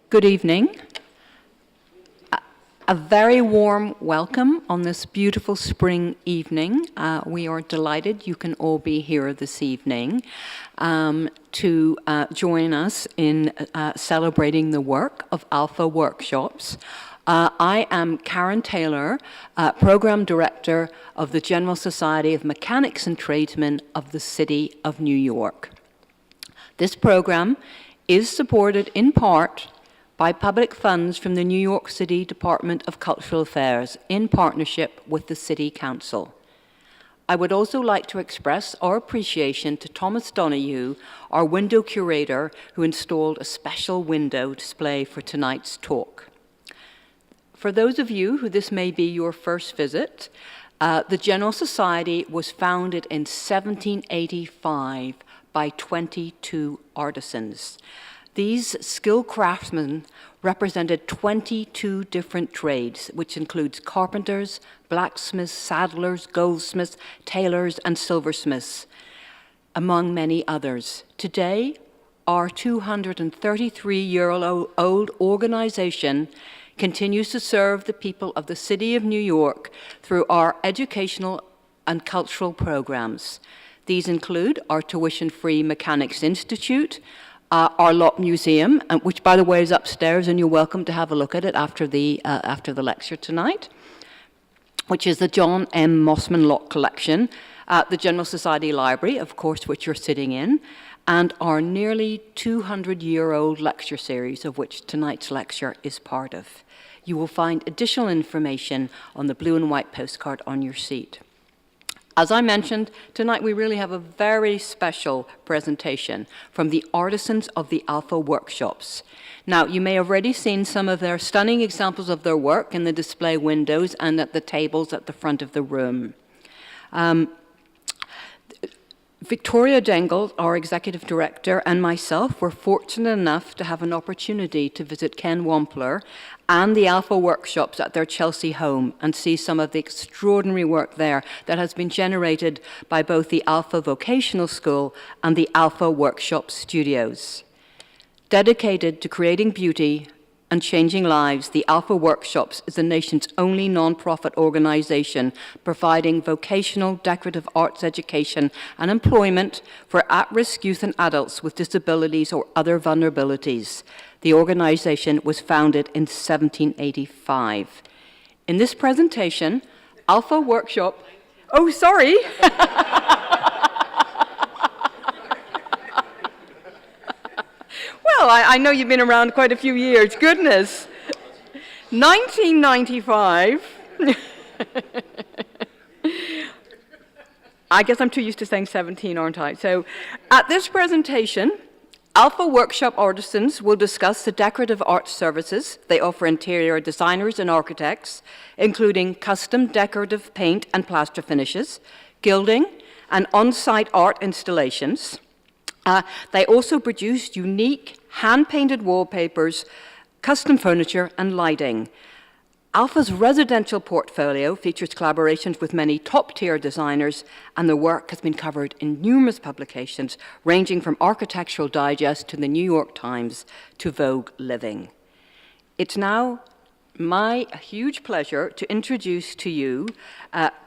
Good evening. A very warm welcome on this beautiful spring evening. We are delighted you can all be here this evening to join us in celebrating the work of Alpha Workshops. I am Karin Taylor, Program Director of the General Society of Mechanics and Tradesmen of the City of New York. This program is supported in part by public funds from the New York City Department of Cultural Affairs in partnership with the City Council. I would also like to express our appreciation to Thomas Donahue, our window curator, who installed a special window display for tonight's talk. For those of you who this may be your first visit, the General Society was founded in 1785 by 22 artisans. These skilled craftsmen represented 22 different trades, which includes carpenters, blacksmiths, saddlers, goldsmiths, tailors, and silversmiths, among many others. Today, our 233-year-old organization continues to serve the people of the City of New York through our educational and cultural programs. These include our tuition-free Mechanics Institute, our Lock Museum, which, by the way, is upstairs, and you're welcome to have a look at it after the lecture tonight, which is the John M. Mossman Lock Collection, the General Society Library, of course, which you're sitting in, and our nearly 200-year-old lecture series, of which tonight's lecture is part of. You will find additional information on the blue and white postcard on your seat. As I mentioned, tonight we really have a very special presentation from the Artisans of the Alpha Workshops. Now, you may have already seen some of their stunning examples of their work in the display windows and at the tables at the front of the room. Victoria Dengel, our executive director, and myself were fortunate enough to have an opportunity to visit Ken Wampler and the Alpha Workshops at their Chelsea home and see some of the extraordinary work there that has been generated by both the Alpha Vocational School and the Alpha Workshop Studios. Dedicated to creating beauty and changing lives, the Alpha Workshops is the nation's only non-profit organization providing vocational decorative arts education and employment for at-risk youth and adults with disabilities or other vulnerabilities. The organization was founded in 1785. In this presentation, Alpha Workshop... Oh, sorry! Well, I know you've been around quite a few years. Goodness. 1995. I guess I'm too used to saying 17, aren't I? So, at this presentation, Alpha Workshop Artisans will discuss the decorative arts services they offer interior designers and architects, including custom decorative paint and plaster finishes, gilding, and on-site art installations. They also produce unique hand-painted wallpapers, custom furniture, and lighting. Alpha's residential portfolio features collaborations with many top-tier designers, and the work has been covered in numerous publications, ranging from Architectural Digest to the New York Times to Vogue Living. It's now my huge pleasure to introduce to you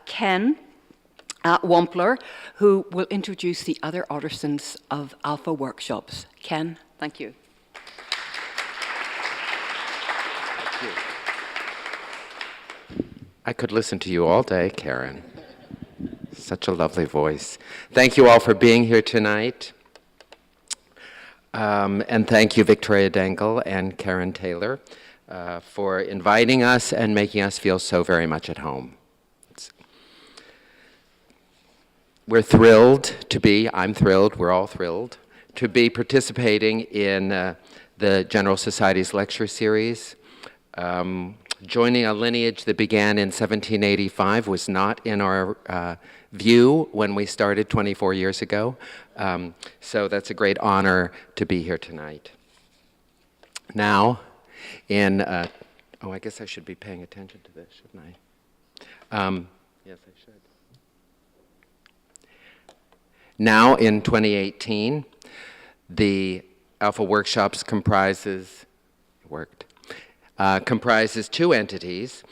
Ken Wampler, who will introduce the other artisans of Alpha Workshops. Ken, thank you. Thank you. I could listen to you all day, Karin. Such a lovely voice. Thank you all for being here tonight. And thank you, Victoria Dengel and Karin Taylor, for inviting us and making us feel so very much at home. We're thrilled to be, I'm thrilled, we're all thrilled, to be participating in the General Society's lecture series. Joining a lineage that began in 1785 was not in our view when we started 24 years ago. So that's a great honor to be here tonight. Now, I guess I should be paying attention to this, shouldn't I? Yes, I should. Now, in 2018, the Alpha Workshops comprises, worked. Comprises two entities,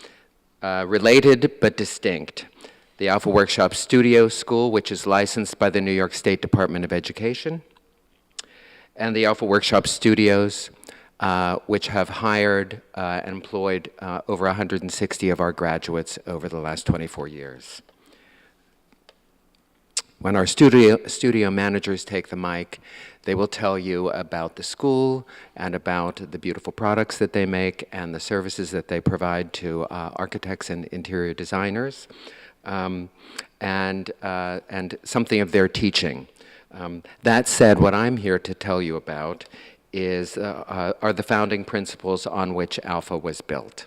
related but distinct. The Alpha Workshop Studio School, which is licensed by the New York State Department of Education, and the Alpha Workshop Studios, which have hired and employed over 160 of our graduates over the last 24 years. When our studio managers take the mic, they will tell you about the school and about the beautiful products that they make and the services that they provide to architects and interior designers, and something of their teaching. That said, what I'm here to tell you about are the founding principles on which Alpha was built.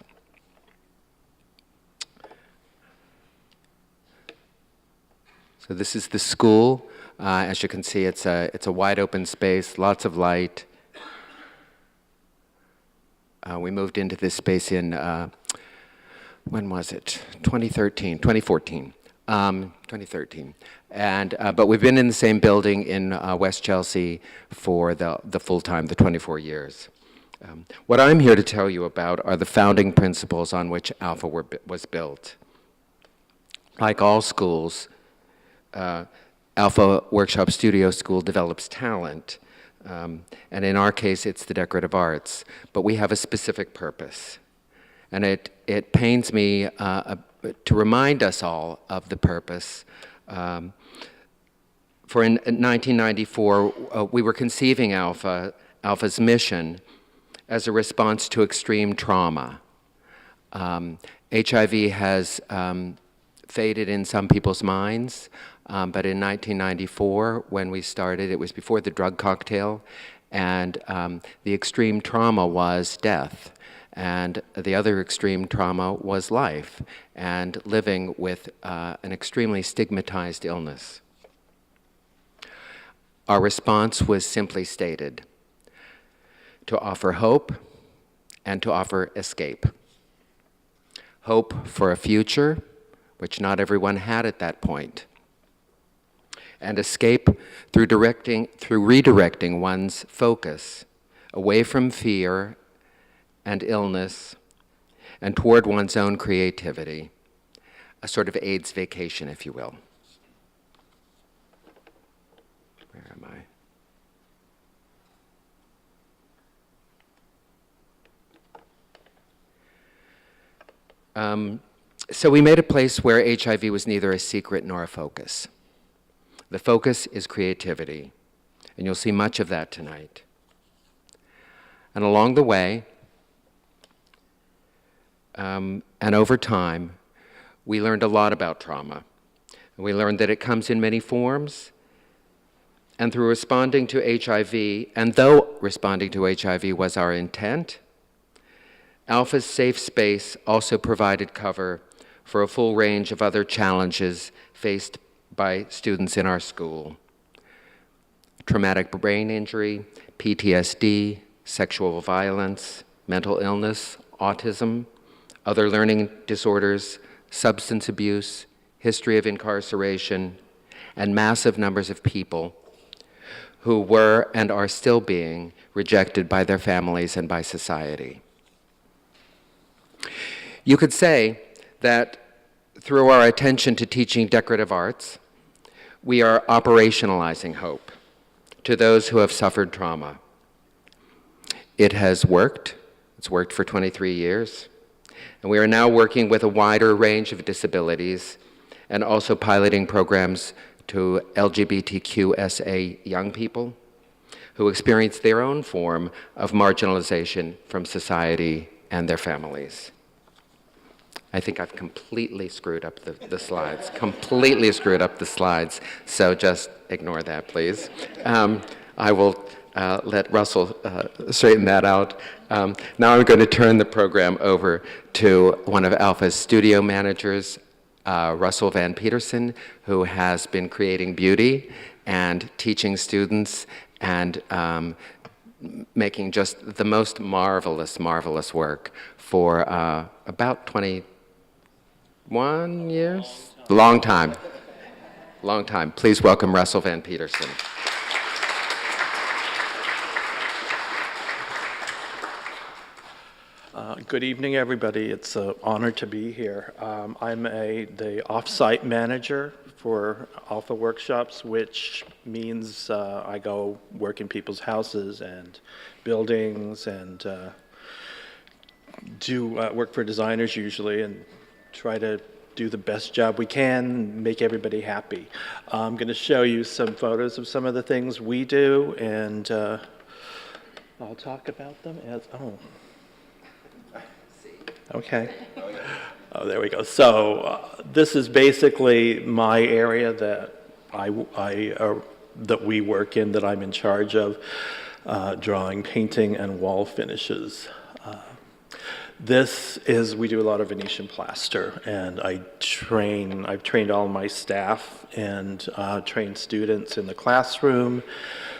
So this is the school. As you can see, it's a wide open space, lots of light. We moved into this space in, when was it? 2014. 2013. But we've been in the same building in West Chelsea for the full time, the 24 years. What I'm here to tell you about are the founding principles on which Alpha was built. Like all schools, Alpha Workshop Studio School develops talent, and in our case, it's the decorative arts, but we have a specific purpose. And it pains me to remind us all of the purpose. For in 1994, we were conceiving Alpha's mission as a response to extreme trauma. HIV has faded in some people's minds, but in 1994, when we started, it was before the drug cocktail, and the extreme trauma was death. And the other extreme trauma was life and living with an extremely stigmatized illness. Our response was simply stated: to offer hope and to offer escape. Hope for a future, which not everyone had at that point, and escape through redirecting one's focus away from fear and illness and toward one's own creativity, a sort of AIDS vacation, if you will. Where am I? So we made a place where HIV was neither a secret nor a focus. The focus is creativity, and you'll see much of that tonight. And along the way, and over time, we learned a lot about trauma. We learned that it comes in many forms, and through responding to HIV, and though responding to HIV was our intent, Alpha's safe space also provided cover for a full range of other challenges faced by students in our school: traumatic brain injury, PTSD, sexual violence, mental illness, autism, other learning disorders, substance abuse, history of incarceration, and massive numbers of people who were and are still being rejected by their families and by society. You could say that through our attention to teaching decorative arts, we are operationalizing hope to those who have suffered trauma. It has worked. It's worked for 23 years. And we are now working with a wider range of disabilities and also piloting programs to LGBTQSA young people who experience their own form of marginalization from society and their families. I think I've completely screwed up the slides, completely screwed up the slides, so just ignore that, please. I will let Russell straighten that out. Now I'm going to turn the program over to one of Alpha's studio managers, Russell Van Peterson, who has been creating beauty and teaching students and making just the most marvelous work for about 21 years? Long time. Please welcome Russell Van Peterson. Good evening, everybody. It's an honor to be here. I'm the off-site manager for Alpha Workshops, which means I go work in people's houses and buildings and do work for designers usually and try to do the best job we can, make everybody happy. I'm going to show you some photos of some of the things we do, and I'll talk about them as, okay. Oh, there we go. So this is basically my area that that we work in, that I'm in charge of, drawing, painting, and wall finishes. We do a lot of Venetian plaster, and I've trained all my staff and trained students in the classroom.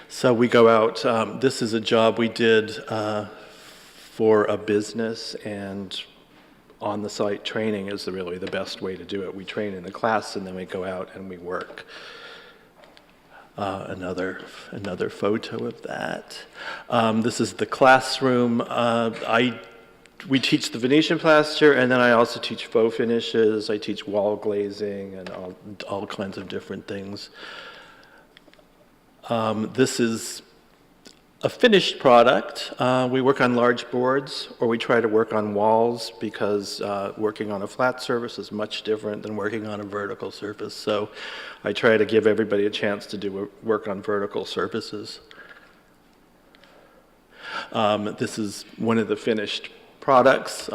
So we go out, this is a job we did for a business, and on-the-site training is really the best way to do it. We train in the class, and then we go out and we work. Another photo of that. This is the classroom. We teach the Venetian plaster, and then I also teach faux finishes. I teach wall glazing and all kinds of different things. This is a finished product. We work on large boards, or we try to work on walls, because working on a flat surface is much different than working on a vertical surface. So I try to give everybody a chance to do work on vertical surfaces. This is one of the finished products.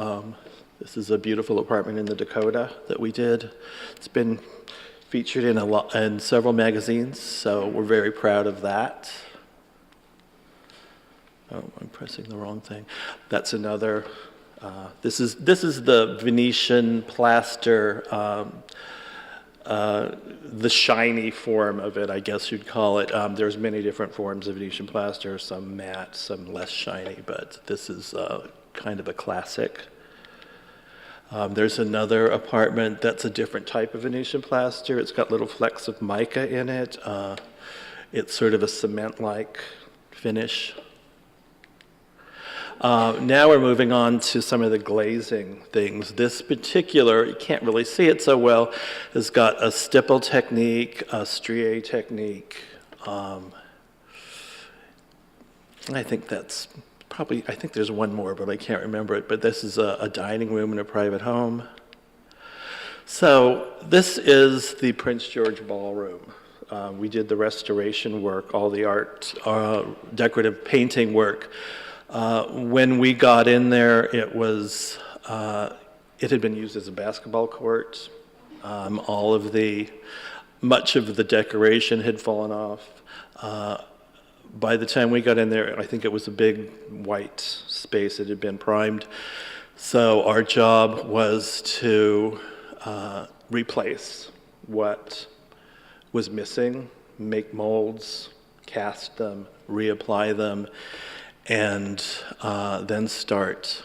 This is a beautiful apartment in the Dakota that we did. It's been featured in several magazines, so we're very proud of that. Oh, I'm pressing the wrong thing. That's another. This is the Venetian plaster, the shiny form of it, I guess you'd call it. There's many different forms of Venetian plaster, some matte, some less shiny, but this is kind of a classic. There's another apartment that's a different type of Venetian plaster. It's got little flecks of mica in it. It's sort of a cement-like finish. Now we're moving on to some of the glazing things. This particular, you can't really see it so well, has got a stipple technique, a strié technique. I think that's probably, I think there's one more, but I can't remember it. But this is a dining room in a private home. So this is the Prince George Ballroom. We did the restoration work, all the art, decorative painting work. When we got in there, it had been used as a basketball court. Much of the decoration had fallen off. By the time we got in there, I think it was a big white space. It had been primed. So our job was to replace what was missing, make molds, cast them, reapply them, and then start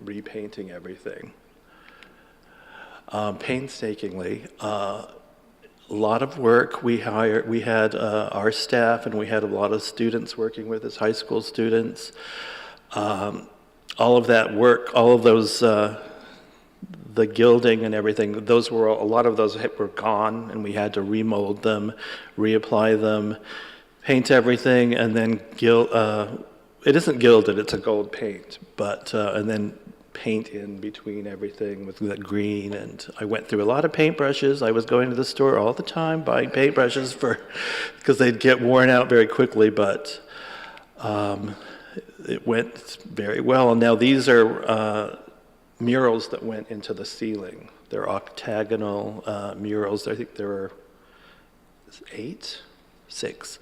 repainting everything. Painstakingly, a lot of work. We had our staff, and we had a lot of students working with us, high school students. All of that work, all of those, the gilding and everything, a lot of those were gone, and we had to remold them, reapply them, paint everything, and then it isn't gilded, it's a gold paint, but and then paint in between everything with that green. And I went through a lot of paintbrushes. I was going to the store all the time buying paintbrushes because they'd get worn out very quickly, but it went very well. And now these are murals that went into the ceiling. They're octagonal murals. I think there were 6,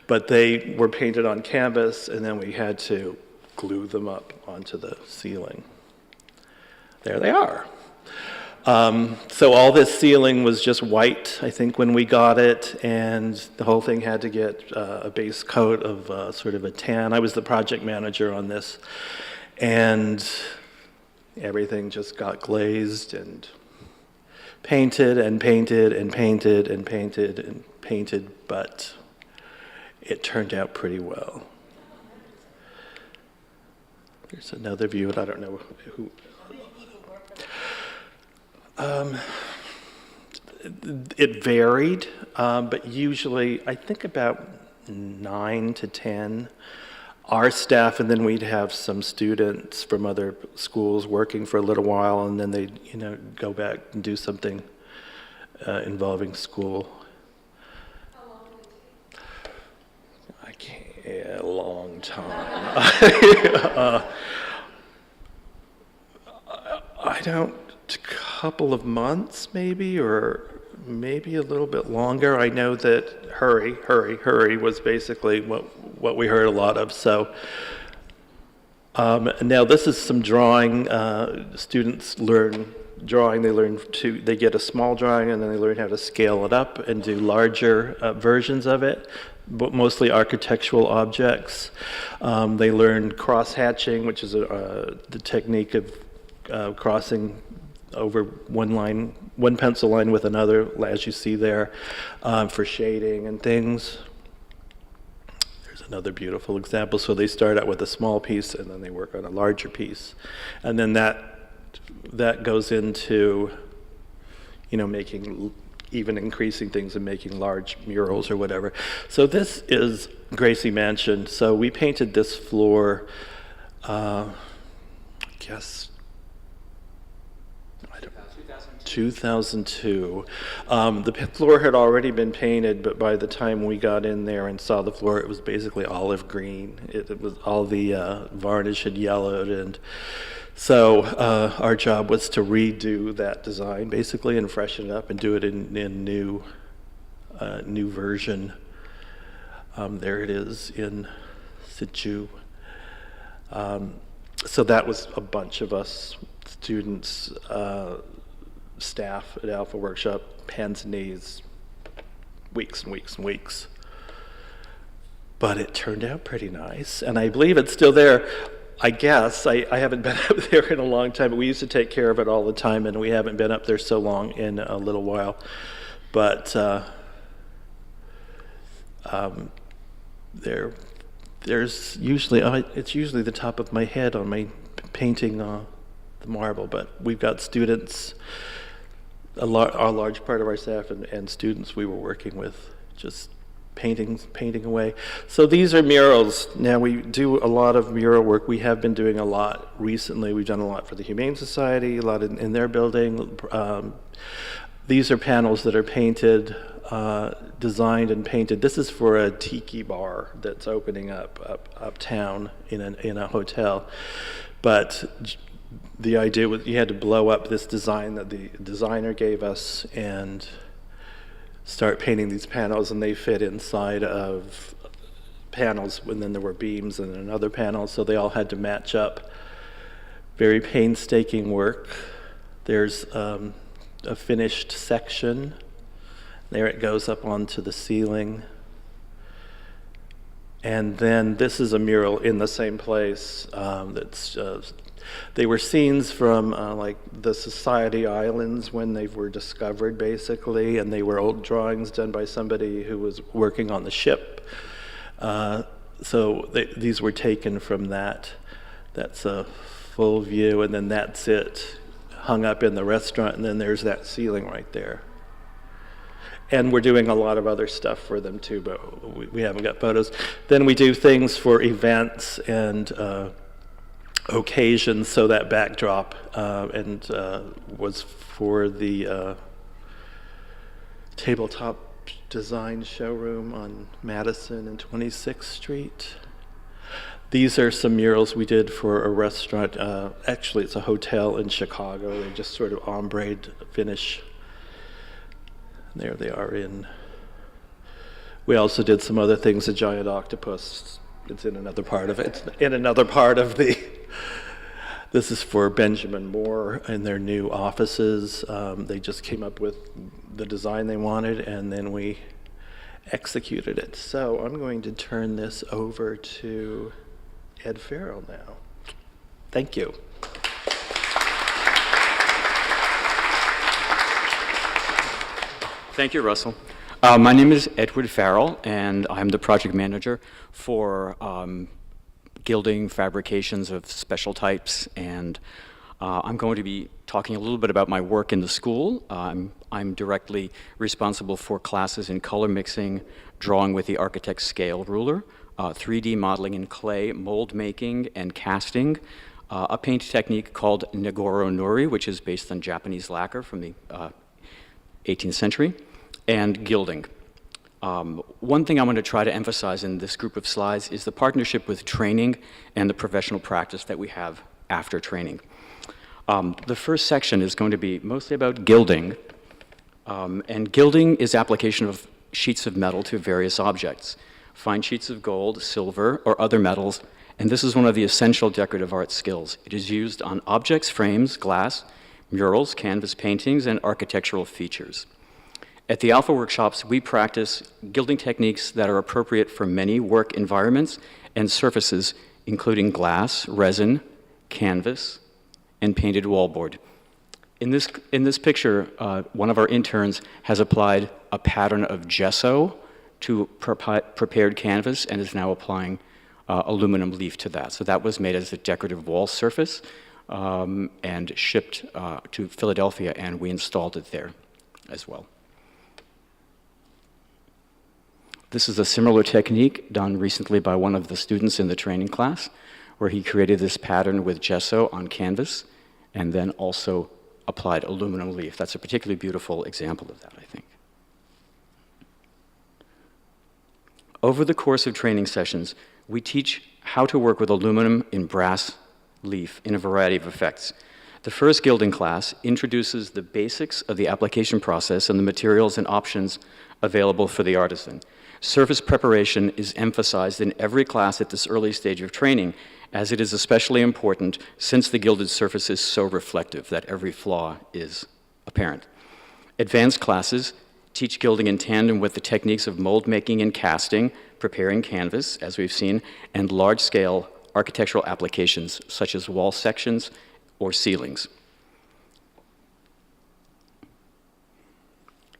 but they were painted on canvas, and then we had to glue them up onto the ceiling. There they are. So all this ceiling was just white, I think, when we got it, and the whole thing had to get a base coat of sort of a tan. I was the project manager on this, and everything just got glazed and painted and painted and painted and painted and painted, but it turned out pretty well. There's another view, and I don't know who. It varied, but usually I think about 9 to 10. Our staff, and then we'd have some students from other schools working for a little while, and then they'd, go back and do something involving school. How long did it take? I can't, a long time. I don't, a couple of months maybe, or maybe a little bit longer. I know that hurry was basically what we heard a lot of. So now this is some drawing. Students learn drawing. They get a small drawing, and then they learn how to scale it up and do larger versions of it, but mostly architectural objects. They learn cross-hatching, which is the technique of crossing over one pencil line with another, as you see there, for shading and things. There's another beautiful example. So they start out with a small piece, and then they work on a larger piece. And then that goes into, even increasing things and making large murals or whatever. So this is Gracie Mansion. So we painted this floor, I guess, 2002. The floor had already been painted, but by the time we got in there and saw the floor, it was basically olive green. It was all the varnish had yellowed, and so our job was to redo that design basically and freshen it up and do it in new version. There it is in situ. So that was a bunch of us students, staff at Alpha Workshop, hands and knees, weeks and weeks and weeks. But it turned out pretty nice, and I believe it's still there. I guess, I haven't been up there in a long time, but we used to take care of it all the time, and we haven't been up there so long in a little while. But there's usually, it's usually the top of my head on my painting the marble, but we've got students, a large part of our staff and students we were working with, just painting away. So these are murals. Now we do a lot of mural work. We have been doing a lot recently. We've done a lot for the Humane Society, a lot in their building. These are panels that are painted, designed and painted. This is for a tiki bar that's opening uptown in a hotel. But the idea was you had to blow up this design that the designer gave us and start painting these panels, and they fit inside of panels, and then there were beams and another panel, so they all had to match up. Very painstaking work. There's a finished section. There it goes up onto the ceiling. And then this is a mural in the same place. They were scenes from like the Society Islands when they were discovered, basically, and they were old drawings done by somebody who was working on the ship. So these were taken from that. That's a full view, and then that's it, hung up in the restaurant, and then there's that ceiling right there. And we're doing a lot of other stuff for them too, but we haven't got photos. Then we do things for events and occasions, so that backdrop was for the tabletop design showroom on Madison and 26th Street. These are some murals we did for a restaurant. Actually, it's a hotel in Chicago. They just sort of ombre'd finish. There they are in. We also did some other things. A giant octopus. It's in another part of it. In another part of the. This is for Benjamin Moore in their new offices. They just came up with the design they wanted, and then we executed it. So I'm going to turn this over to Ed Farrell now. Thank you. Thank you, Russell. My name is Edward Farrell, and I'm the project manager for gilding, fabrications of special types, and I'm going to be talking a little bit about my work in the school. I'm directly responsible for classes in color mixing, drawing with the architect's scale ruler, 3D modeling in clay, mold making, and casting, a paint technique called Nagoro Nori, which is based on Japanese lacquer from the 18th century, and gilding. One thing I want to try to emphasize in this group of slides is the partnership with training and the professional practice that we have after training. The first section is going to be mostly about gilding, and gilding is application of sheets of metal to various objects, fine sheets of gold, silver, or other metals, and this is one of the essential decorative art skills. It is used on objects, frames, glass, murals, canvas paintings, and architectural features. At the Alpha workshops, we practice gilding techniques that are appropriate for many work environments and surfaces, including glass, resin, canvas, and painted wallboard. In this picture, one of our interns has applied a pattern of gesso to prepared canvas and is now applying aluminum leaf to that. So that was made as a decorative wall surface and shipped to Philadelphia, and we installed it there as well. This is a similar technique done recently by one of the students in the training class, where he created this pattern with gesso on canvas and then also applied aluminum leaf. That's a particularly beautiful example of that, I think. Over the course of training sessions, we teach how to work with aluminum in brass leaf in a variety of effects. The first gilding class introduces the basics of the application process and the materials and options available for the artisan. Surface preparation is emphasized in every class at this early stage of training, as it is especially important since the gilded surface is so reflective that every flaw is apparent. Advanced classes teach gilding in tandem with the techniques of mold making and casting, preparing canvas, as we've seen, and large-scale architectural applications such as wall sections or ceilings.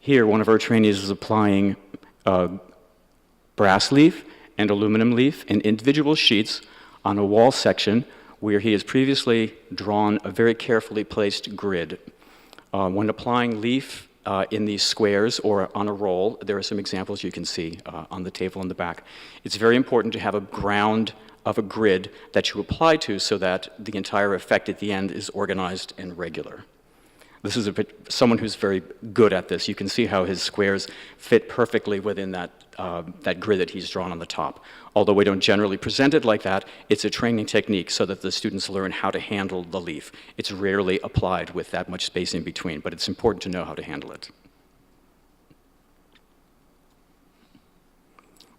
Here, one of our trainees is applying brass leaf and aluminum leaf in individual sheets on a wall section where he has previously drawn a very carefully placed grid. When applying leaf in these squares or on a roll, there are some examples you can see on the table in the back. It's very important to have a ground of a grid that you apply to so that the entire effect at the end is organized and regular. This is someone who's very good at this. You can see how his squares fit perfectly within that grid that he's drawn on the top. Although we don't generally present it like that, it's a training technique so that the students learn how to handle the leaf. It's rarely applied with that much space in between, but it's important to know how to handle it.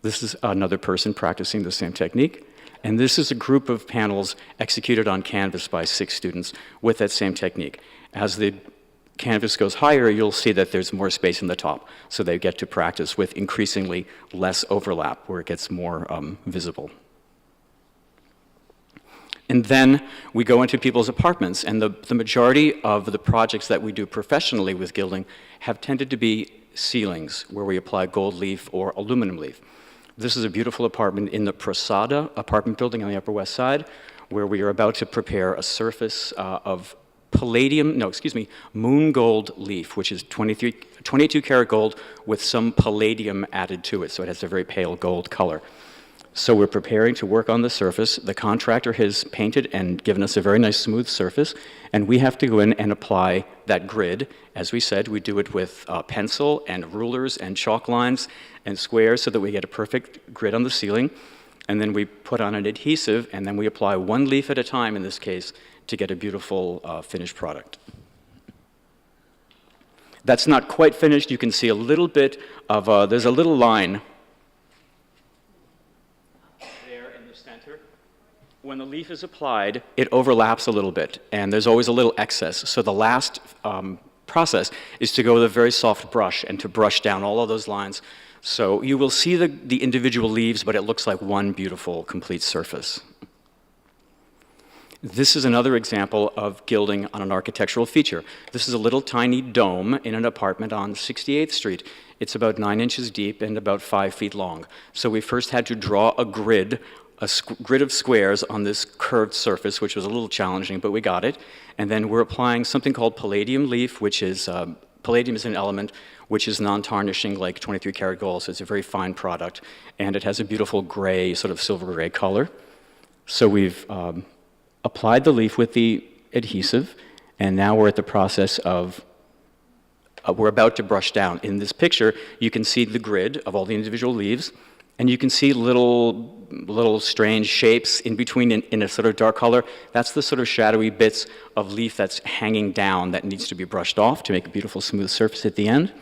This is another person practicing the same technique. And this is a group of panels executed on canvas by 6 students with that same technique. As the canvas goes higher, you'll see that there's more space in the top, so they get to practice with increasingly less overlap where it gets more visible. And then we go into people's apartments, and the majority of the projects that we do professionally with gilding have tended to be ceilings, where we apply gold leaf or aluminum leaf. This is a beautiful apartment in the Prasada apartment building on the Upper West Side, where we are about to prepare a surface of moon gold leaf, which is 22 karat gold with some palladium added to it, so it has a very pale gold color. So we're preparing to work on the surface. The contractor has painted and given us a very nice smooth surface, and we have to go in and apply that grid. As we said, we do it with pencil and rulers and chalk lines and squares so that we get a perfect grid on the ceiling. And then we put on an adhesive, and then we apply one leaf at a time in this case to get a beautiful finished product. That's not quite finished. You can see a little bit of, there's a little line there in the center. When the leaf is applied, it overlaps a little bit, and there's always a little excess. So the last process is to go with a very soft brush and to brush down all of those lines. So you will see the individual leaves, but it looks like one beautiful, complete surface. This is another example of gilding on an architectural feature. This is a little tiny dome in an apartment on 68th Street. It's about 9 inches deep and about 5 feet long. So we first had to draw a grid a grid of squares on this curved surface, which was a little challenging, but we got it. And then we're applying something called palladium leaf, which is, palladium is an element which is non-tarnishing like 23 karat gold, so it's a very fine product. And it has a beautiful gray, sort of silver gray color. So we've applied the leaf with the adhesive, and now we're at the process of, we're about to brush down. In this picture, you can see the grid of all the individual leaves, and you can see little strange shapes in between in a sort of dark color. That's the sort of shadowy bits of leaf that's hanging down that needs to be brushed off to make a beautiful smooth surface at the end.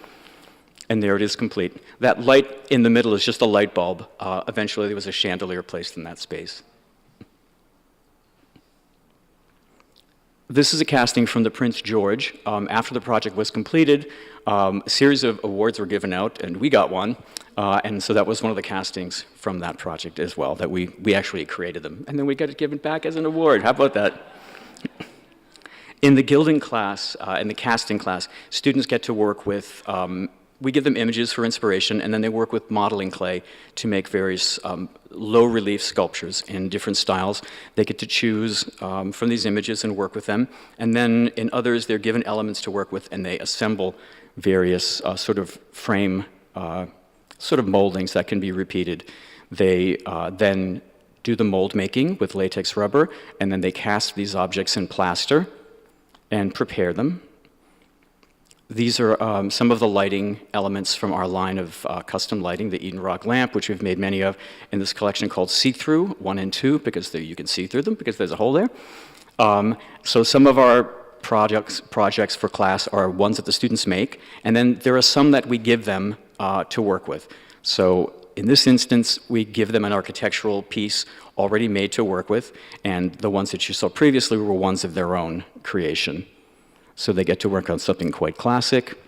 And there it is complete. That light in the middle is just a light bulb. Eventually there was a chandelier placed in that space. This is a casting from the Prince George. After the project was completed, a series of awards were given out, and we got one. And so that was one of the castings from that project as well, that we actually created them. And then we got it given back as an award. How about that? In the gilding class, in the casting class, students get to work with, we give them images for inspiration, and then they work with modeling clay to make various low relief sculptures in different styles. They get to choose from these images and work with them. And then in others, they're given elements to work with, and they assemble various sort of frame sort of moldings that can be repeated. They then do the mold making with latex rubber, and then they cast these objects in plaster and prepare them. These are some of the lighting elements from our line of custom lighting, the Eden Rock lamp, which we've made many of in this collection called See-Through 1 and 2, because you can see through them because there's a hole there. So some of our projects for class are ones that the students make, and then there are some that we give them to work with. So in this instance, we give them an architectural piece already made to work with, and the ones that you saw previously were ones of their own creation. So they get to work on something quite classic,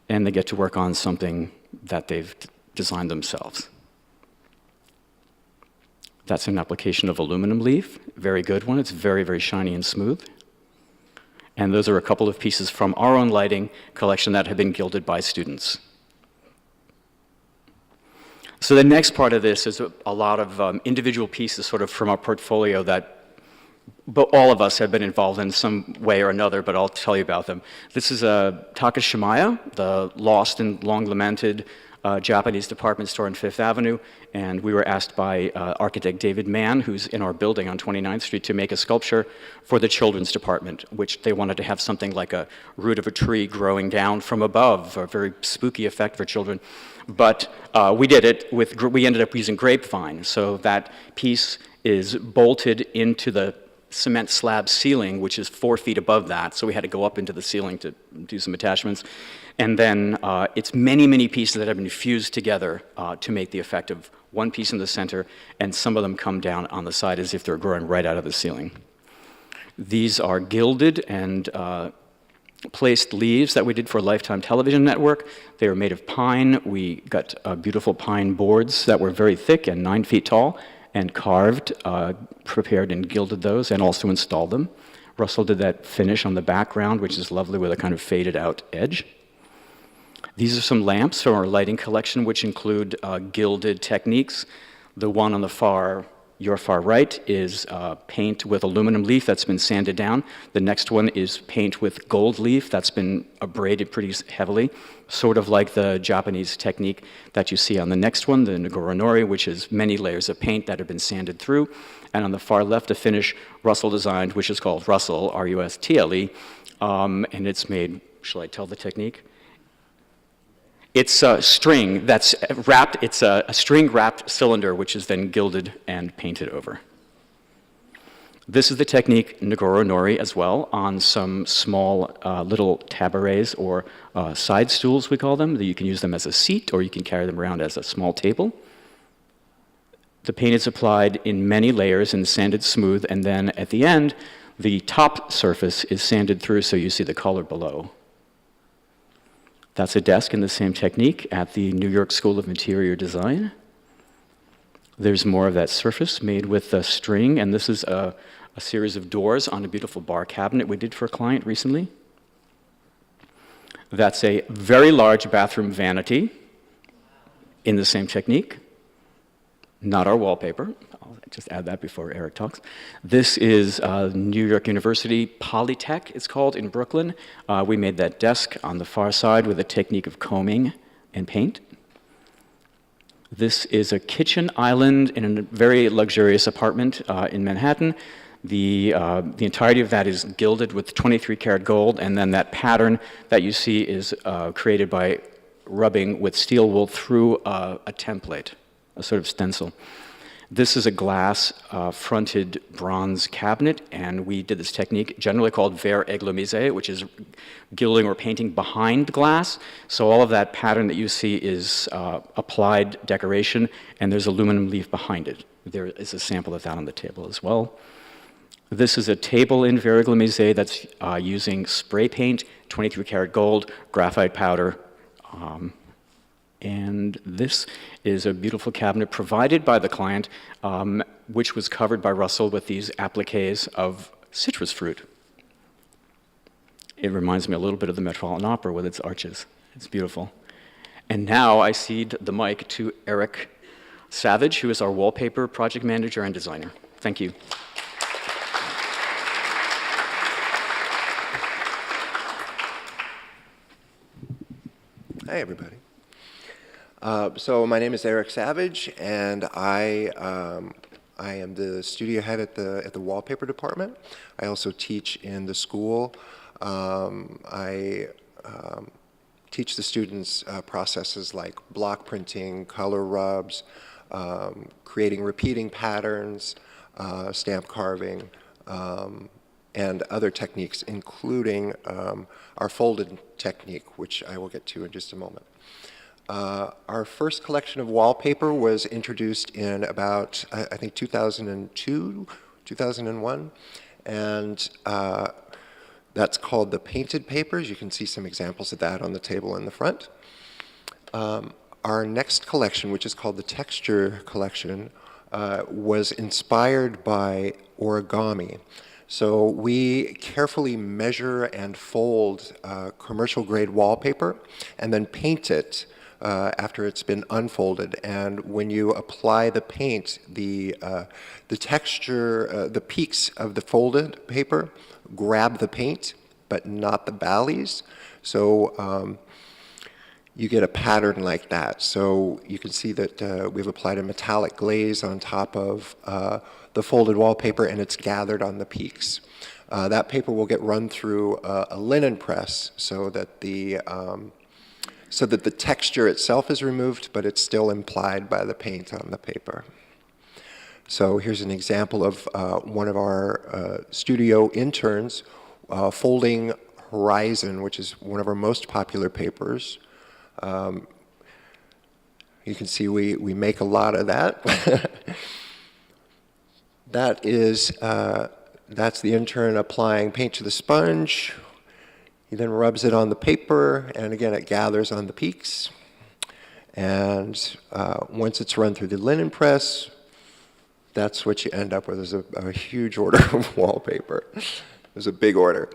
and they get to work on something that they've designed themselves. That's an application of aluminum leaf, very good one. It's very, very shiny and smooth. And those are a couple of pieces from our own lighting collection that have been gilded by students. So the next part of this is a lot of individual pieces sort of from our portfolio that but all of us have been involved in some way or another, but I'll tell you about them. This is Takashimaya, the lost and long lamented Japanese department store on Fifth Avenue, and we were asked by architect David Mann, who's in our building on 29th Street, to make a sculpture for the children's department, which they wanted to have something like a root of a tree growing down from above, a very spooky effect for children. But we did it with, we ended up using grapevine, so that piece is bolted into the cement slab ceiling, which is 4 feet above that, so we had to go up into the ceiling to do some attachments. And then it's many, many pieces that have been fused together to make the effect of one piece in the center, and some of them come down on the side as if they're growing right out of the ceiling. These are gilded and placed leaves that we did for Lifetime Television Network. They were made of pine. We got beautiful pine boards that were very thick and 9 feet tall, and carved, prepared and gilded those, and also installed them. Russell did that finish on the background, which is lovely with a kind of faded out edge. These are some lamps from our lighting collection, which include gilded techniques. The one on the your far right is paint with aluminum leaf that's been sanded down. The next one is paint with gold leaf that's been abraded pretty heavily, sort of like the Japanese technique that you see on the next one, the Nagoro Nori, which is many layers of paint that have been sanded through. And on the far left, a finish Russell designed, which is called Rustle, R-U-S-T-L-E, and it's made, shall I tell the technique? It's a string that's wrapped, it's a string wrapped cylinder which is then gilded and painted over. This is the technique Nagoro Nori as well on some small little tabourets or side stools we call them. You can use them as a seat or you can carry them around as a small table. The paint is applied in many layers and sanded smooth, and then at the end the top surface is sanded through so you see the color below. That's a desk in the same technique at the New York School of Interior Design. There's more of that surface made with a string, and this is a series of doors on a beautiful bar cabinet we did for a client recently. That's a very large bathroom vanity in the same technique. not our wallpaper. I'll just add that before Erik talks. This is New York University Polytech, it's called, in Brooklyn. We made that desk on the far side with a technique of combing and paint. This is a kitchen island in a very luxurious apartment in Manhattan. The entirety of that is gilded with 23-karat gold, and then that pattern that you see is created by rubbing with steel wool through a template, a sort of stencil. This is a glass fronted bronze cabinet, and we did this technique generally called verre églamisé, which is gilding or painting behind glass. So all of that pattern that you see is applied decoration, and there's aluminum leaf behind it. There is a sample of that on the table as well. This is a table in verre églamisé that's using spray paint, 23-karat gold, graphite powder, and this is a beautiful cabinet provided by the client, which was covered by Russell with these appliques of citrus fruit. It reminds me a little bit of the Metropolitan Opera with its arches. It's beautiful. And now I cede the mic to Erik Savage, who is our wallpaper project manager and designer. Thank you. Hi, everybody. So my name is Erik Savage, and I am the studio head at the wallpaper department. I also teach in the school. I teach the students processes like block printing, color rubs, creating repeating patterns, stamp carving, and other techniques, including our folded technique, which I will get to in just a moment. Our first collection of wallpaper was introduced in about, I think, 2002, 2001, and that's called the painted papers. You can see some examples of that on the table in the front. Our next collection, which is called the texture collection, was inspired by origami. So we carefully measure and fold commercial-grade wallpaper and then paint it after it's been unfolded. And when you apply the paint, the texture, the peaks of the folded paper grab the paint, but not the valleys. So you get a pattern like that. So you can see that we've applied a metallic glaze on top of the folded wallpaper, and it's gathered on the peaks. That paper will get run through a linen press so that the texture itself is removed, but it's still implied by the paint on the paper. So here's an example of one of our studio interns folding Horizon, which is one of our most popular papers. You can see we make a lot of that. That's the intern applying paint to the sponge. He then rubs it on the paper, and again, it gathers on the peaks. And once it's run through the linen press, that's what you end up with, is a huge order of wallpaper. It was a big order.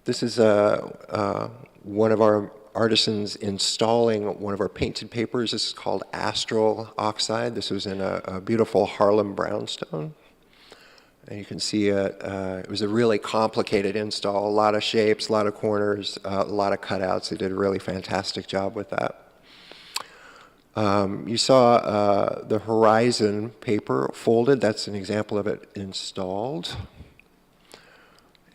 This is one of our artisans installing one of our painted papers. This is called Astral Oxide. This was in a beautiful Harlem brownstone. And you can see it was a really complicated install, a lot of shapes, a lot of corners, a lot of cutouts. They did a really fantastic job with that. You saw the Horizon paper folded. That's an example of it installed.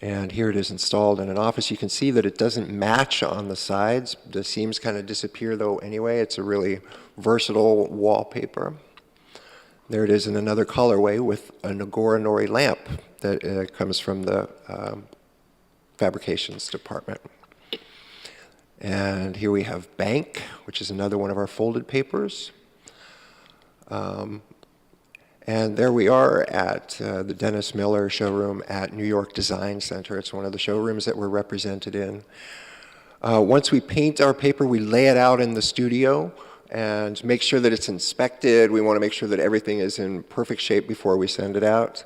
And here it is installed in an office. You can see that it doesn't match on the sides. The seams kind of disappear though anyway. It's a really versatile wallpaper. There it is in another colorway with a Nagora Nori lamp that comes from the fabrications department. And here we have Bank, which is another one of our folded papers. And there we are at the Dennis Miller showroom at New York Design Center. It's one of the showrooms that we're represented in. Once we paint our paper, we lay it out in the studio and make sure that it's inspected. We want to make sure that everything is in perfect shape before we send it out.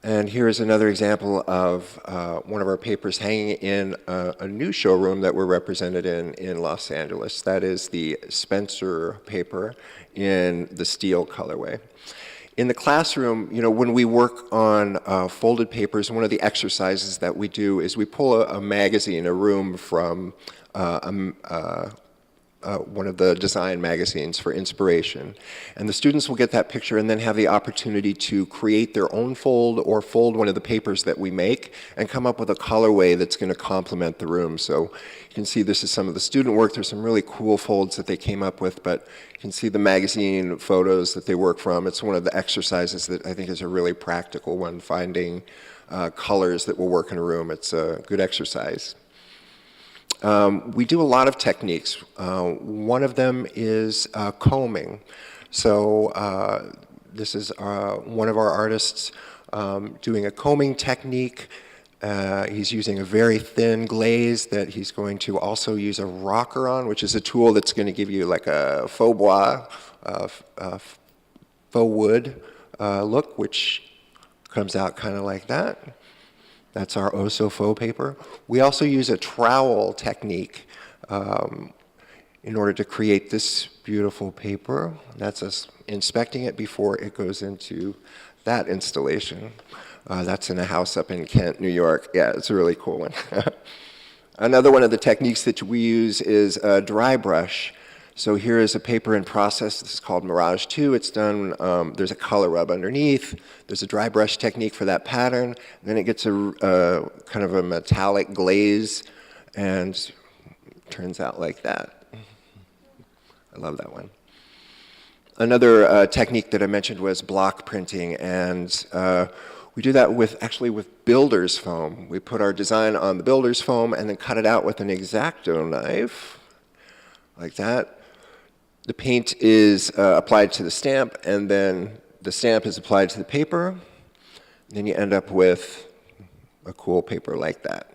And here is another example of one of our papers hanging in a new showroom that we're represented in Los Angeles. That is the Spencer paper in the steel colorway. In the classroom, you know, when we work on folded papers, one of the exercises that we do is we pull a magazine, a room from one of the design magazines for inspiration. And the students will get that picture and then have the opportunity to create their own fold or fold one of the papers that we make and come up with a colorway that's going to complement the room. So you can see this is some of the student work. There's some really cool folds that they came up with, but you can see the magazine photos that they work from. It's one of the exercises that I think is a really practical one, finding colors that will work in a room. It's a good exercise. We do a lot of techniques. One of them is combing. So this is one of our artists doing a combing technique. He's using a very thin glaze that he's going to also use a rocker on, which is a tool that's going to give you like a faux bois, faux wood look, which comes out kind of like that. That's our oh-so-faux paper. We also use a trowel technique in order to create this beautiful paper. That's us inspecting it before it goes into that installation. That's in a house up in Kent, New York. Yeah, it's a really cool one. Another one of the techniques that we use is a dry brush. So here is a paper in process. This is called Mirage 2. It's done, there's a color rub underneath. There's a dry brush technique for that pattern. Then it gets a kind of a metallic glaze and turns out like that. I love that one. Another technique that I mentioned was block printing, and we do that actually with builder's foam. We put our design on the builder's foam and then cut it out with an X-Acto knife, like that. The paint is applied to the stamp, and then the stamp is applied to the paper. And then you end up with a cool paper like that.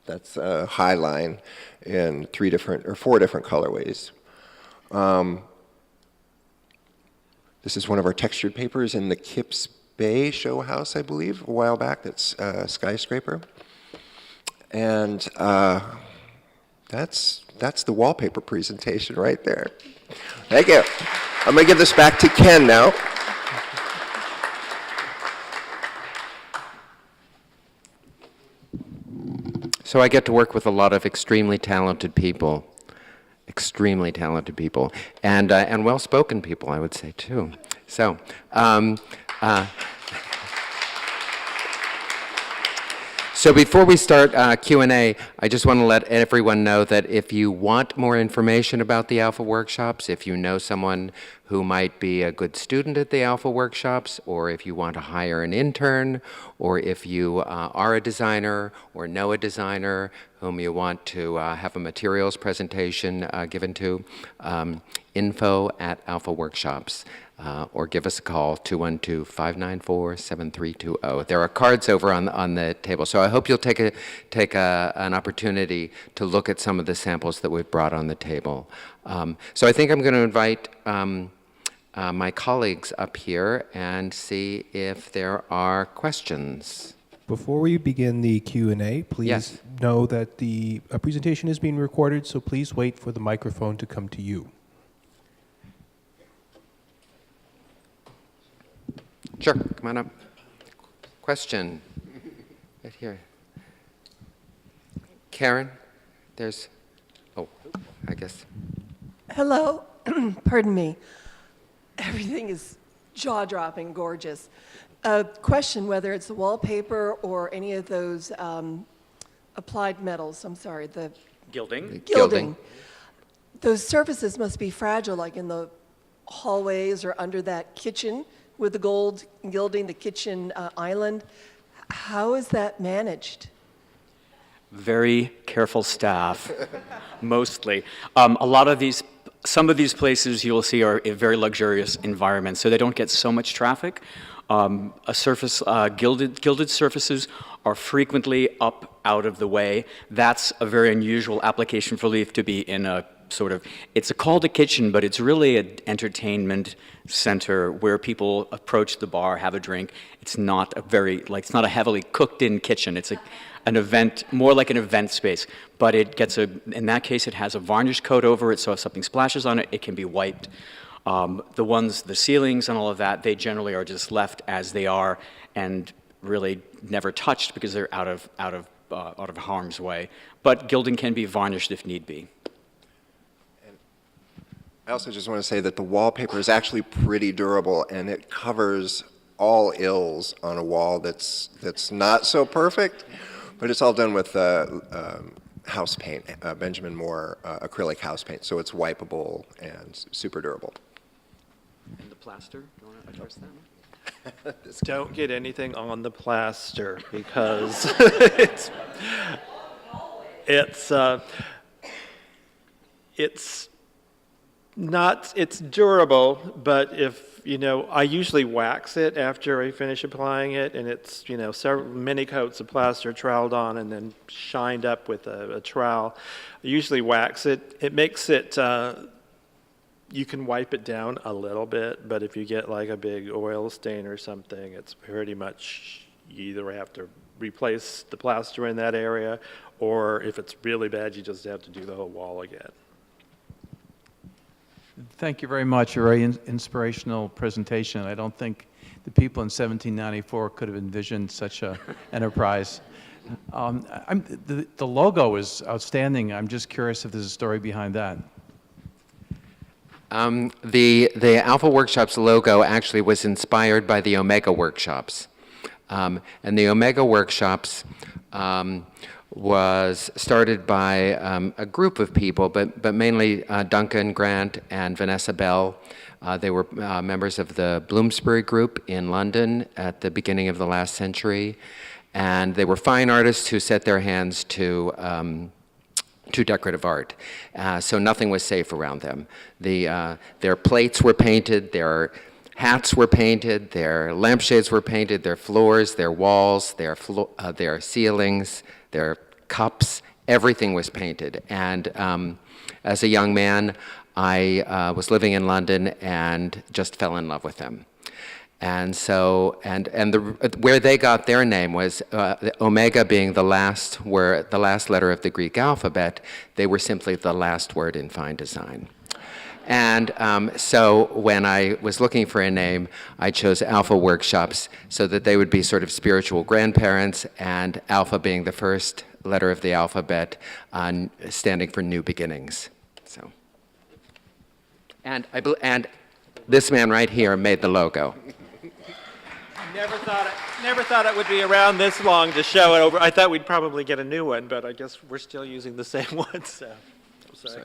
That's a high line in 4 different colorways. This is one of our textured papers in the Kips Bay show house, I believe, a while back. That's Skyscraper. And that's the wallpaper presentation right there. Thank you. I'm going to give this back to Ken now. So I get to work with a lot of extremely talented people, and well-spoken people, I would say, too. So, so before we start Q&A, I just want to let everyone know that if you want more information about the Alpha Workshops, if you know someone who might be a good student at the Alpha Workshops, or if you want to hire an intern, or if you are a designer or know a designer whom you want to have a materials presentation given to, info@Alpha Workshops. Or give us a call, 212-594-7320. There are cards over on the table, so I hope you'll take an opportunity to look at some of the samples that we've brought on the table. So I think I'm going to invite my colleagues up here and see if there are questions. Before we begin the Q&A, please know that the presentation is being recorded, so please wait for the microphone to come to you. Sure, come on up. Question, right here. Karin, there's, I guess. Hello, pardon me. Everything is jaw-dropping, gorgeous. Question, whether it's the wallpaper or any of those applied metals, the Gilding. Those surfaces must be fragile, like in the hallways or under that kitchen with the gold gilding, the kitchen island. How is that managed? Very careful staff, mostly. Some of these places you'll see are in very luxurious environments, so they don't get so much traffic. Gilded surfaces are frequently up out of the way. That's a very unusual application for leaf to be in a it's called a kitchen, but it's really an entertainment center where people approach the bar, have a drink. It's not it's not a heavily cooked-in kitchen. It's an event, more like an event space. But in that case, it has a varnish coat over it, so if something splashes on it, it can be wiped. The ceilings and all of that, they generally are just left as they are and really never touched because they're out of harm's way. But gilding can be varnished if need be. I also just want to say that the wallpaper is actually pretty durable, and it covers all ills on a wall that's not so perfect, but it's all done with house paint, Benjamin Moore acrylic house paint, so it's wipeable and super durable. And the plaster, do you want to address that? Don't get anything on the plaster because it's durable, but if, I usually wax it after I finish applying it, and it's, many coats of plaster troweled on and then shined up with a trowel. I usually wax it. It makes it, you can wipe it down a little bit, but if you get like a big oil stain or something, it's pretty much, you either have to replace the plaster in that area, or if it's really bad, you just have to do the whole wall again. Thank you very much. A very inspirational presentation. I don't think the people in 1794 could have envisioned such an enterprise. The logo is outstanding. I'm just curious if there's a story behind that. The Alpha Workshops logo actually was inspired by the Omega Workshops. And the Omega Workshops was started by a group of people, but mainly Duncan Grant and Vanessa Bell. They were members of the Bloomsbury Group in London at the beginning of the last century. And they were fine artists who set their hands to decorative art. So nothing was safe around them. Their plates were painted, their hats were painted, their lampshades were painted, their floors, their walls, their ceilings, their cups, everything was painted. And as a young man, I was living in London and just fell in love with them. And so, where they got their name was Omega being the last letter of the Greek alphabet. They were simply the last word in fine design. And so when I was looking for a name, I chose Alpha Workshops so that they would be sort of spiritual grandparents, and Alpha being the first letter of the alphabet, standing for new beginnings. So, and this man right here made the logo. Never thought it would be around this long to show it over. I thought we'd probably get a new one, but I guess we're still using the same one. So, sorry.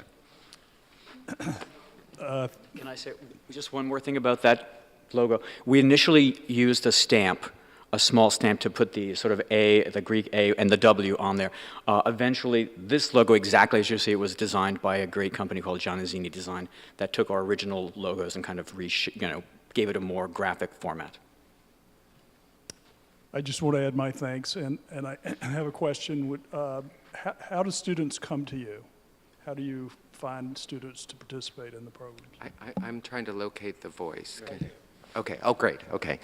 Can I say just one more thing about that logo? We initially used a stamp, a small stamp, to put the sort of A, the Greek A, and the W on there. Eventually, this logo, exactly as you see, it was designed by a great company called Giannazzini Design that took our original logos and kind of gave it a more graphic format. I just want to add my thanks, and I have a question. How do students come to you? How do you find students to participate in the program? I'm trying to locate the voice. Okay, oh great, okay.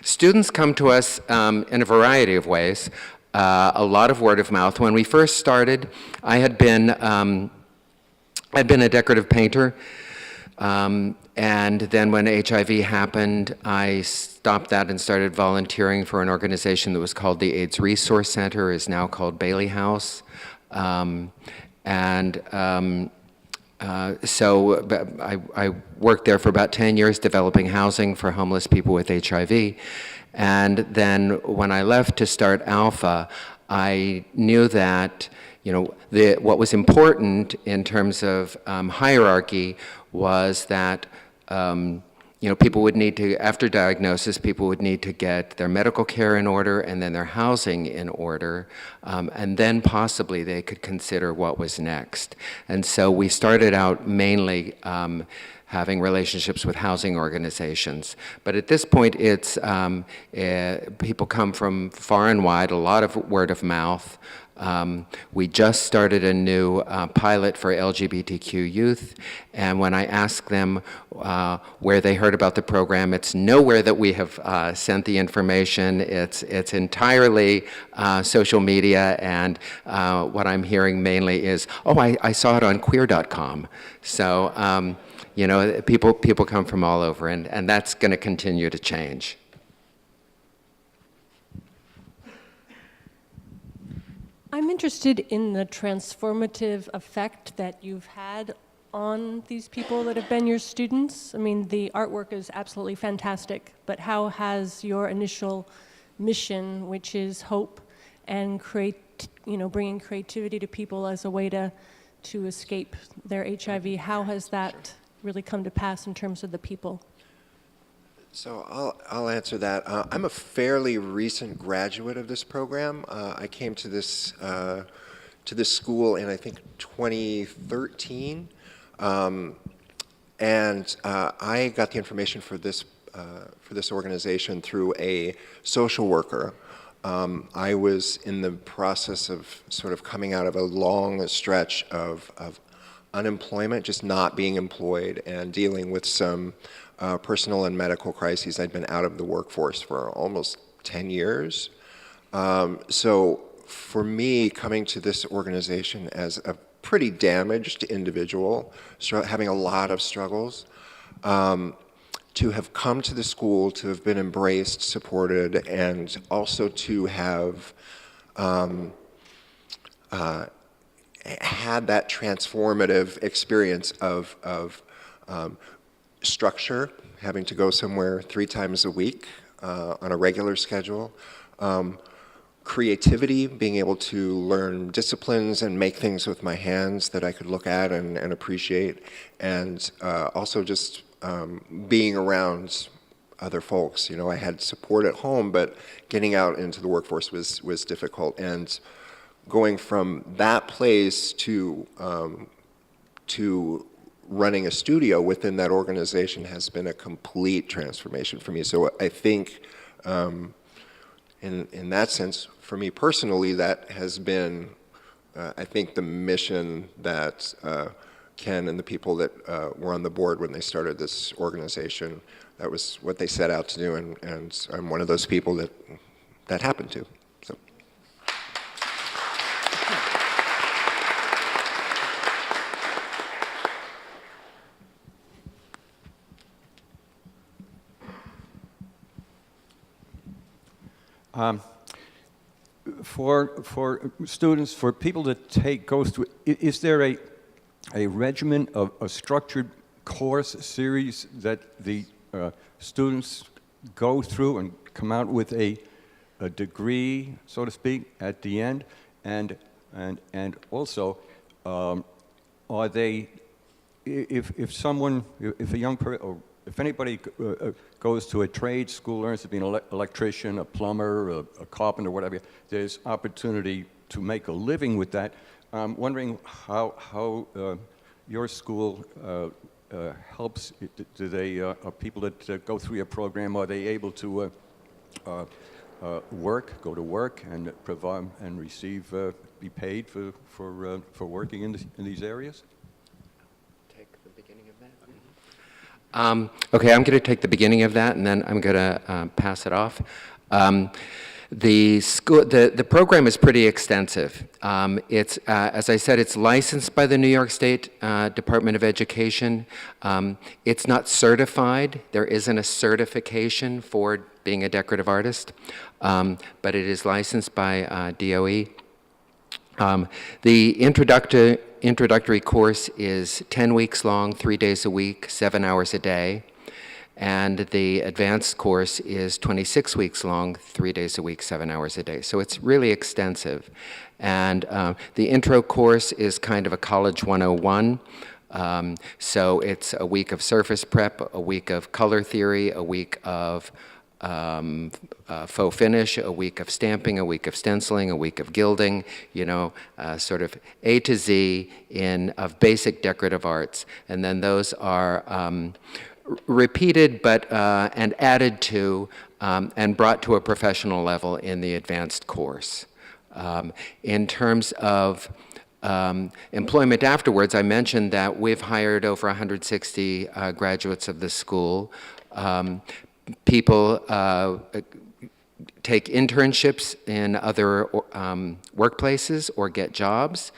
Students come to us in a variety of ways. A lot of word of mouth. When we first started, I'd been a decorative painter. And then when HIV happened, I stopped that and started volunteering for an organization that was called the AIDS Resource Center, is now called Bailey House. So I worked there for about 10 years developing housing for homeless people with HIV. And then when I left to start Alpha, I knew that what was important in terms of hierarchy was that people would need to, after diagnosis, people would need to get their medical care in order and then their housing in order, and then possibly they could consider what was next. And so we started out mainly having relationships with housing organizations. But at this point, it's people come from far and wide, a lot of word of mouth. We just started a new pilot for LGBTQ youth, and when I ask them where they heard about the program, it's nowhere that we have sent the information. It's entirely social media, and what I'm hearing mainly is, oh, I saw it on queer.com. So, you know, people come from all over, and that's going to continue to change. I'm interested in the transformative effect that you've had on these people that have been your students. I mean, the artwork is absolutely fantastic, but how has your initial mission, which is hope and bringing creativity to people as a way to escape their HIV, how has that really come to pass in terms of the people? So I'll answer that. I'm a fairly recent graduate of this program. I came to this school in, I think, 2013, and I got the information for this organization through a social worker. I was in the process of sort of coming out of a long stretch of unemployment, just not being employed, and dealing with some personal and medical crises. I'd been out of the workforce for almost 10 years. So for me, coming to this organization as a pretty damaged individual, having a lot of struggles, to have come to the school, to have been embraced, supported, and also to have had that transformative experience of structure, having to go somewhere 3 times a week on a regular schedule, creativity, being able to learn disciplines and make things with my hands that I could look at and appreciate, and also just being around other folks. You know, I had support at home, but getting out into the workforce was difficult, and going from that place to running a studio within that organization has been a complete transformation for me. So I think, in that sense, for me personally, that has been, I think, the mission that Ken and the people that were on the board when they started this organization, that was what they set out to do, and I'm one of those people that happened to. So. For students, for people that go through, is there a regimen of a structured course series that the students go through and come out with a degree, so to speak, at the end? And also, are they, if a young person, or if anybody goes to a trade school, learns to be an electrician, a plumber, a carpenter, whatever, there's opportunity to make a living with that. I'm wondering how your school helps. Do they, are people that go through your program, are they able to go to work and provide and receive, be paid for working in these areas? Okay, I'm going to take the beginning of that, and then I'm going to pass it off. The program is pretty extensive. It's, as I said, it's licensed by the New York State Department of Education. It's not certified. There isn't a certification for being a decorative artist, but it is licensed by DOE. The introductory course is 10 weeks long, 3 days a week, 7 hours a day. And the advanced course is 26 weeks long, 3 days a week, 7 hours a day. So it's really extensive. And the intro course is kind of a college 101. So it's a week of surface prep, a week of color theory, a week of faux finish, a week of stamping, a week of stenciling, a week of gilding, you know, sort of A to Z of basic decorative arts. And then those are repeated and added to and brought to a professional level in the advanced course. In terms of employment afterwards, I mentioned that we've hired over 160 graduates of the school. People take internships in other workplaces or get jobs.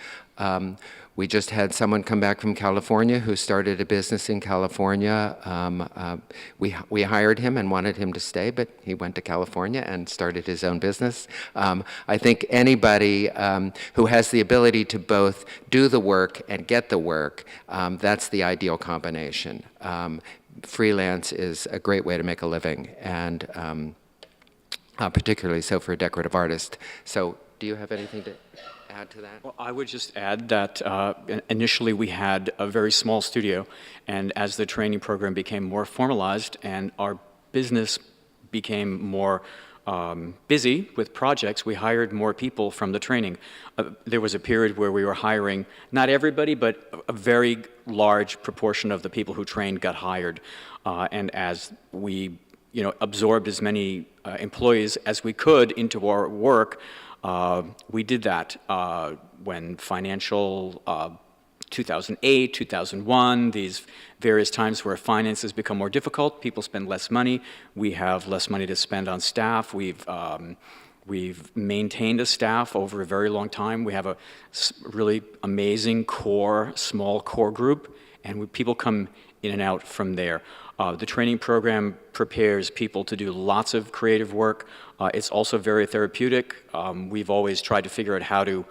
We just had someone come back from California who started a business in California. We hired him and wanted him to stay, but he went to California and started his own business. I think anybody who has the ability to both do the work and get the work, that's the ideal combination. Freelance is a great way to make a living, and particularly so for a decorative artist. So do you have anything to add to that? Well, I would just add that initially we had a very small studio, and as the training program became more formalized and our business became more busy with projects, we hired more people from the training. There was a period where we were hiring, not everybody, but a very large proportion of the people who trained got hired. And as we absorbed as many employees as we could into our work, we did that when financial 2008, 2001, these various times where finances become more difficult, people spend less money, we have less money to spend on staff, we've maintained a staff over a very long time. We have a really amazing small core group, and people come in and out from there. The training program prepares people to do lots of creative work. It's also very therapeutic. We've always tried to figure out how to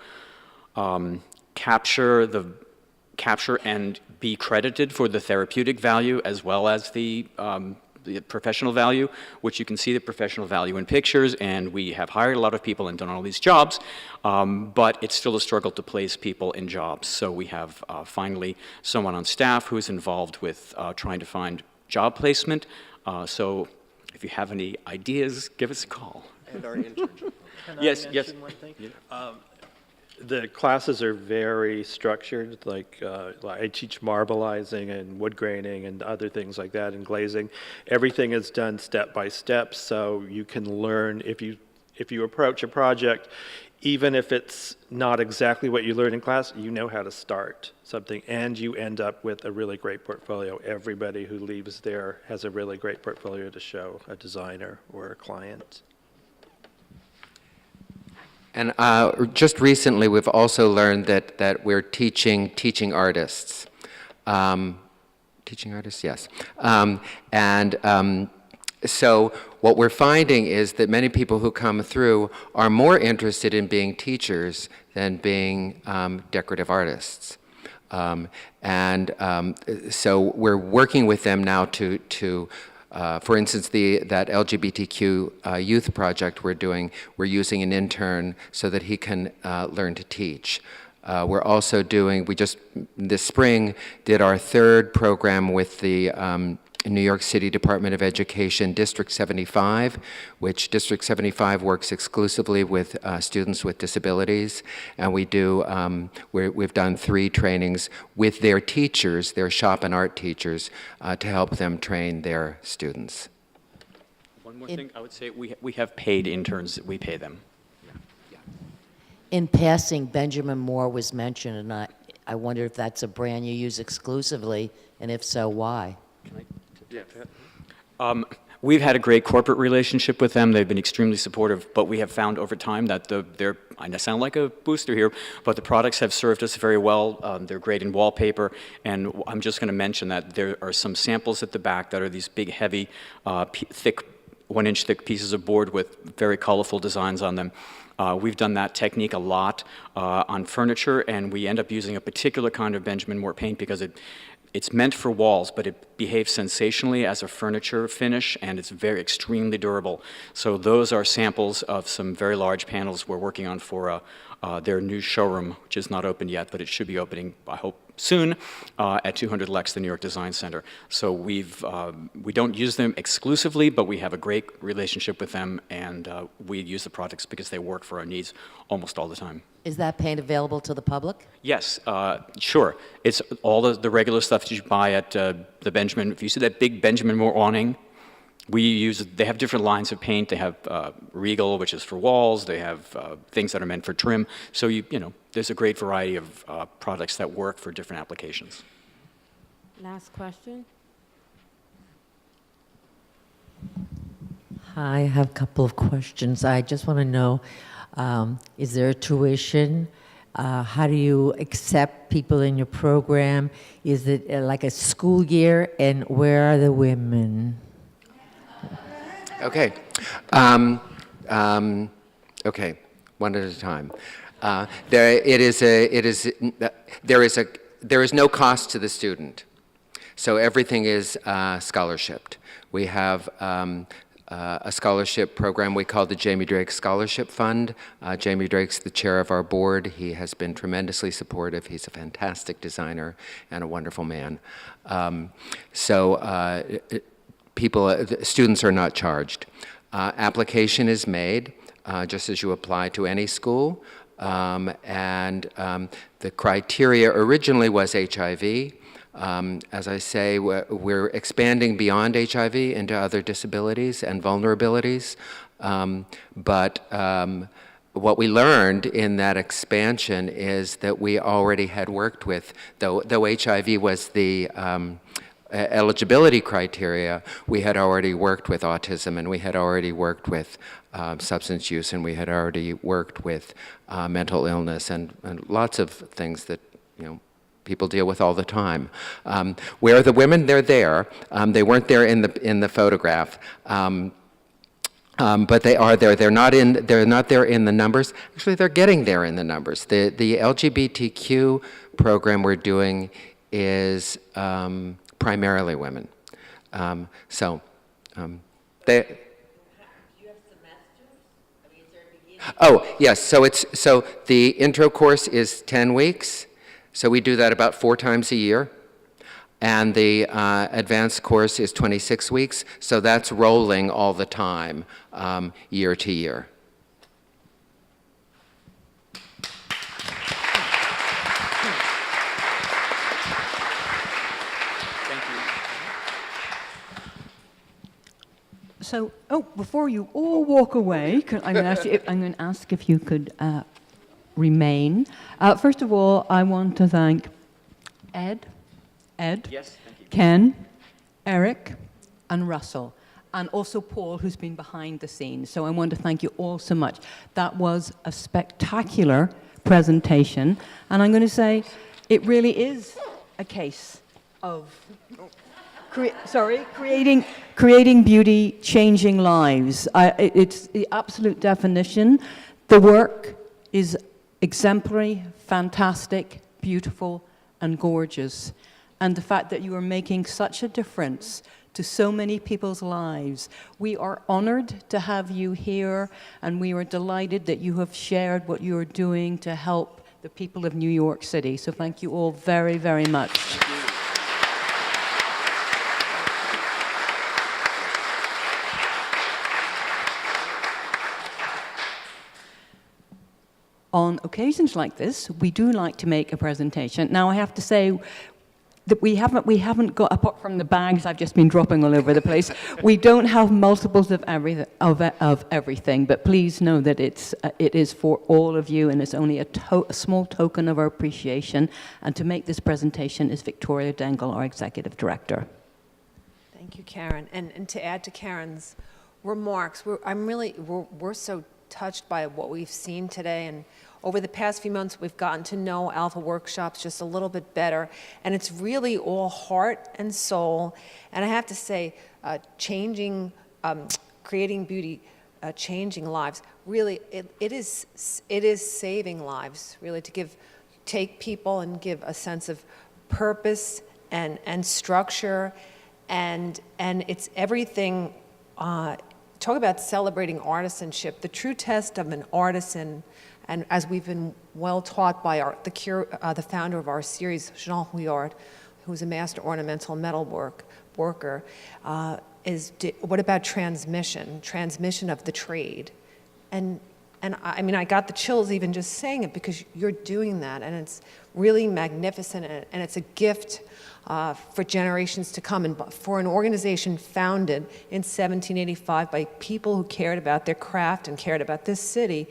capture and be credited for the therapeutic value as well as the professional value, which you can see the professional value in pictures, and we have hired a lot of people and done all these jobs, but it's still a struggle to place people in jobs. So we have finally someone on staff who's involved with trying to find job placement. So if you have any ideas, give us a call. And our internship. Yes. One thing? The classes are very structured, like I teach marbleizing and wood graining and other things like that, and glazing. Everything is done step by step, so you can learn if you approach a project, even if it's not exactly what you learn in class, you know how to start something, and you end up with a really great portfolio. Everybody who leaves there has a really great portfolio to show a designer or a client. And just recently, we've also learned that we're teaching artists. Teaching artists, yes. So what we're finding is that many people who come through are more interested in being teachers than being decorative artists. So we're working with them now to for instance, that LGBTQ youth project we're doing, we're using an intern so that he can learn to teach. We're also doing, we just this spring did our third program with the New York City Department of Education District 75, which District 75 works exclusively with students with disabilities, and we do, we've done 3 trainings with their teachers, their shop and art teachers, to help them train their students. One more thing, I would say we have paid interns, we pay them. In passing, Benjamin Moore was mentioned, and I wonder if that's a brand you use exclusively, and if so, why? We've had a great corporate relationship with them. They've been extremely supportive, but we have found over time that I sound like a booster here, but the products have served us very well. They're great in wallpaper, and I'm just going to mention that there are some samples at the back that are these big, heavy, thick, 1-inch thick pieces of board with very colorful designs on them. We've done that technique a lot on furniture, and we end up using a particular kind of Benjamin Moore paint because it's meant for walls, but it behaves sensationally as a furniture finish, and it's very extremely durable. So those are samples of some very large panels we're working on for their new showroom, which is not open yet, but it should be opening, I hope, soon at 200 Lex, the New York Design Center. So we don't use them exclusively, but we have a great relationship with them, and we use the products because they work for our needs almost all the time. Is that paint available to the public? Yes, sure. It's all the regular stuff that you buy at the Benjamin. If you see that big Benjamin Moore awning, they have different lines of paint. They have Regal, which is for walls. They have things that are meant for trim. So there's a great variety of products that work for different applications. Last question. Hi, I have a couple of questions. I just want to know, is there a tuition? How do you accept people in your program? Is it like a school year? And where are the women? Okay. Okay, one at a time. There is no cost to the student, so everything is scholarshiped. We have a scholarship program we call the Jamie Drake Scholarship Fund. Jamie Drake's the chair of our board. He has been tremendously supportive. He's a fantastic designer and a wonderful man. Students are not charged. Application is made just as you apply to any school. The criteria originally was HIV. As I say, we're expanding beyond HIV into other disabilities and vulnerabilities. What we learned in that expansion is that we already had worked with, though HIV was the eligibility criteria, we had already worked with autism, and we had already worked with substance use, and we had already worked with mental illness and lots of things that people deal with all the time. Where are the women? They're there. They weren't there in the photograph, but they are there. They're not there in the numbers. Actually, they're getting there in the numbers. The LGBTQ program we're doing is primarily women. Oh yes. So the intro course is 10 weeks. So we do that about 4 times a year. And the advanced course is 26 weeks. So that's rolling all the time, year to year. So, before you all walk away, I'm going to ask if you could remain. First of all, I want to thank Ed, yes, thank you. Ken, Erik, and Russell, and also Paul, who's been behind the scenes. So I want to thank you all so much. That was a spectacular presentation, and I'm going to say it really is a case of creating beauty, changing lives. It's the absolute definition. The work is exemplary, fantastic, beautiful, and gorgeous. And the fact that you are making such a difference to so many people's lives. We are honored to have you here, and we are delighted that you have shared what you are doing to help the people of New York City. So thank you all very, very much. On occasions like this, we do like to make a presentation. Now, I have to say that we haven't got, apart from the bags I've just been dropping all over the place, we don't have multiples of everything. But please know that it is for all of you, and it's only a small token of our appreciation. And to make this presentation is Victoria Dengle, our executive director. Thank you, Karin. And to add to Karin's remarks, we're so touched by what we've seen today, and over the past few months we've gotten to know Alpha Workshops just a little bit better, and it's really all heart and soul. And I have to say, creating beauty, changing lives, really it is saving lives, really, to take people and give a sense of purpose and structure, and it's everything. Talk about celebrating artisanship. The true test of an artisan, and as we've been well taught by the founder of our series, Jean Houillard, who's a master ornamental metal worker, is what about transmission of the trade? And And I mean, I got the chills even just saying it because you're doing that, and it's really magnificent, and it's a gift for generations to come, and for an organization founded in 1785 by people who cared about their craft and cared about this city.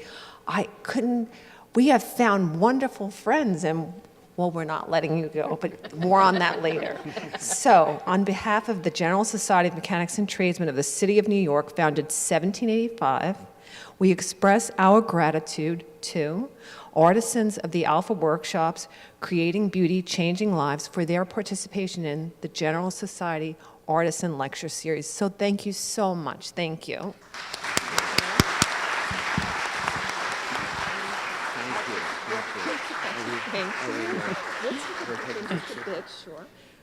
We have found wonderful friends, and well, we're not letting you go, but more on that later. So, on behalf of the General Society of Mechanics and Tradesmen of the City of New York, founded 1785, we express our gratitude to Artisans of the Alpha Workshops, Creating Beauty, Changing Lives, for their participation in the General Society Artisan Lecture Series. So thank you so much. Thank you.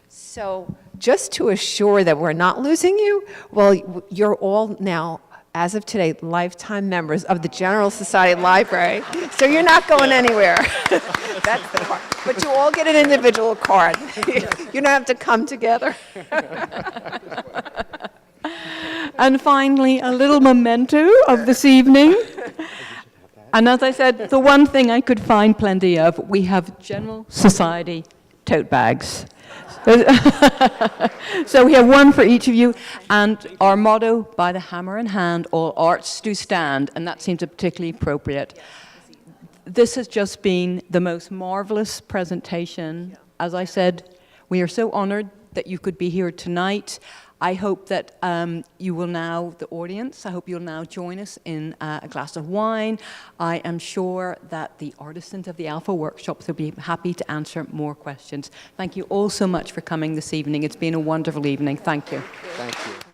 So just to assure that we're not losing you, well, you're all now, as of today, lifetime members of the General Society Library. So you're not going anywhere. That's the part. But you all get an individual card. You don't have to come together. And finally, a little memento of this evening. And as I said, the one thing I could find plenty of, we have General Society tote bags. So we have one for each of you, and our motto, by the hammer in hand, all arts do stand, and that seems particularly appropriate. This has just been the most marvelous presentation. As I said, we are so honored that you could be here tonight. I hope that you will now, the audience, I hope you'll now join us in a glass of wine. I am sure that the artisans of the Alpha Workshops will be happy to answer more questions. Thank you all so much for coming this evening. It's been a wonderful evening. Thank you. Thank you.